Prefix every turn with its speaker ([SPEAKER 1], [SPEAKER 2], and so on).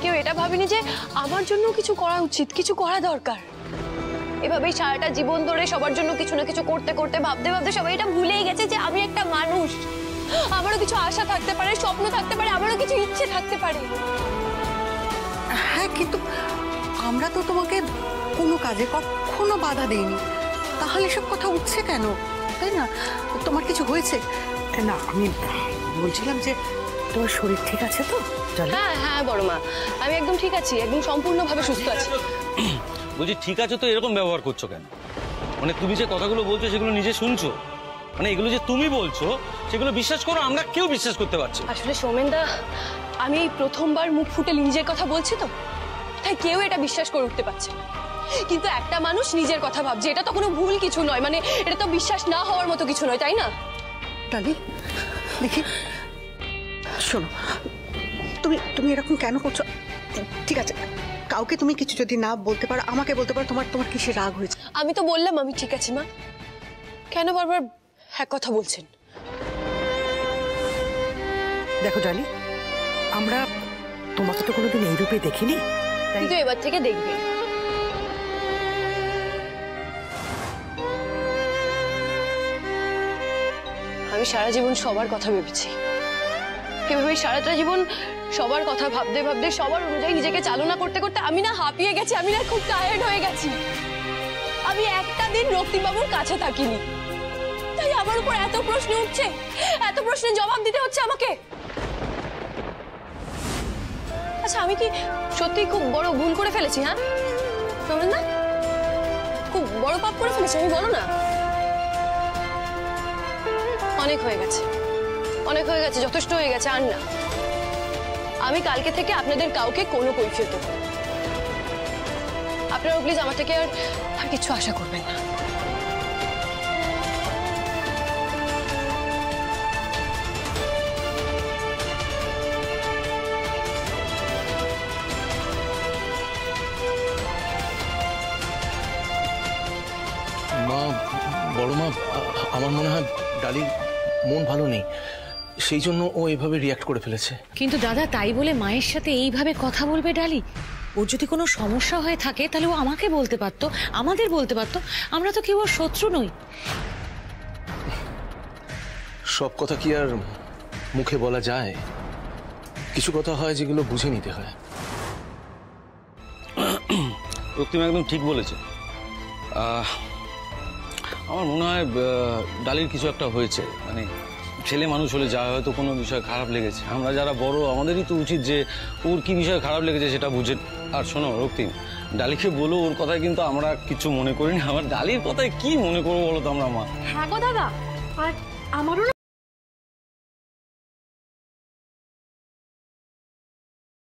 [SPEAKER 1] কেউ এটা ভাবেনি যে আমার জন্য কিছু করা উচিত, কিছু করা দরকার। এভাবেই সারাটা জীবন ধরে সবার জন্য কিছু না কিছু করতে করতে ভাবতে ভাবতে সবাই এটা ভুলেই গেছে যে আমি একটা মানুষ, আমারও কিছু আশা থাকতে পারে, স্বপ্ন থাকতে পারে, আমারও কিছু ইচ্ছে থাকতে পারে।
[SPEAKER 2] হ্যাঁ, কিন্তু আমরা তো তোমাকে কোনো কাজে কখনো বাধা দেইনি, তাহলে সব কথা উঠছে কেন, তাই না? তোমার কিছু হয়েছে? না, আমি বলছিলাম যে তোমার শরীর ঠিক আছে তো?
[SPEAKER 1] হ্যাঁ হ্যাঁ বড় মা, আমি একদম ঠিক আছি, একদম সম্পূর্ণভাবে সুস্থ আছি।
[SPEAKER 3] বলছি ঠিক আছে তো এরকম ব্যবহার করছো কেন? মানে তুমি যে কথাগুলো বলছো সেগুলো নিজে শুনছো? মানে এগুলো যে তুমি বলছো সেগুলো বিশ্বাস করো, আমরা কেউ বিশ্বাস করতে পারছি।
[SPEAKER 1] আসলে সৌমেনদা, আমি এই প্রথমবার মুখ ফুটে নিজের কথা বলছি তো, তাই কেউ এটা বিশ্বাস করে উঠতে পারছে না। কিন্তু একটা মানুষ নিজের কথা ভাবছে, এটা তো কোনো ভুল কিছু নয়, মানে এটা তো বিশ্বাস না হওয়ার মতো কিছু নয়, তাই না?
[SPEAKER 2] ডালি, দেখি, শোনো, তুমি এরকম কেন করছো? ঠিক আছে, কাউকে তুমি কিছু যদি না বলতে পারো, আমাকে বলতে পারো। তোমার কিসে রাগ হয়েছে?
[SPEAKER 1] আমি তো বললাম আমি ঠিক আছি মা, কেন বারবার এক কথা বলছেন?
[SPEAKER 2] দেখো ডালি, আমরা তোমাকে তো কোনোদিন এই রূপে দেখিনি,
[SPEAKER 1] কিন্তু এবার থেকে দেখবে। আমি সারা জীবন সবার কথা ভেবেছি, এভাবে সারাটা জীবন সবার কথা ভাবতে ভাবতে সবার অনুযায়ী নিজেকে চালনা করতে করতে আমি না হাঁপিয়ে গেছি, আমি না খুব টায়ার্ড হয়ে গেছি। আমি একটা দিন রক্তিমবাবুর কাছে থাকিনি, তাই আমার উপর এত প্রশ্ন উঠছে, এত প্রশ্নের জবাব দিতে হচ্ছে আমাকে। আচ্ছা, আমি কি সত্যি খুব বড় ভুল করে ফেলেছি? হ্যাঁ শোনেন না, খুব বড় পাপ করে ফেলেছি আমি, বলো না? অনেক হয়ে গেছে, অনেক হয়ে গেছে, যথেষ্ট হয়ে গেছে, আর না। আমি কালকে থেকে আপনাদের কাউকে কোনো কৈফিয়ত দেব না। আপনারা প্লিজ আমার থেকে আর কিছু আশা করবেন না।
[SPEAKER 4] মা, বড় মা, আমার মনে হয় ডালির মন ভালো নেই, সেই জন্য ও এভাবে রিয়াক্ট করে ফেলেছে।
[SPEAKER 5] কিন্তু দাদা, তাই বলে মায়ের সাথে এইভাবে কথা বলবে ডালি? ওর যদি কোনো সমস্যা হয়ে থাকে তাহলে ও আমাকে বলতে পারতো, আমাদের বলতে পারতো, আমরা তো কেউ ওর শত্রু নই।
[SPEAKER 4] সব কথা কি আর মুখে বলা যায়? কিছু কথা হয় যেগুলো বুঝে নিতে হয়।
[SPEAKER 3] রক্তিম একদম ঠিক বলেছে। আমার মনে হয় ডালির কিছু একটা হয়েছে, মানে ছেলে মানুষ হলে যা হয়তো কোনো বিষয় খারাপ লেগেছে, আমরা যারা বড় আমাদেরই তো উচিত যে ওর কি বিষয় খারাপ লেগেছে সেটা বুঝে। আর শোনো রক্তিম, ডালিকে বলো ওর কথায় কিন্তু আমরা কিছু মনে করিনি, আমার ডালির কথায় কি মনে করবো বলো তো আমরা মা?
[SPEAKER 6] হ্যাঁ গো দাদা, আর আমারও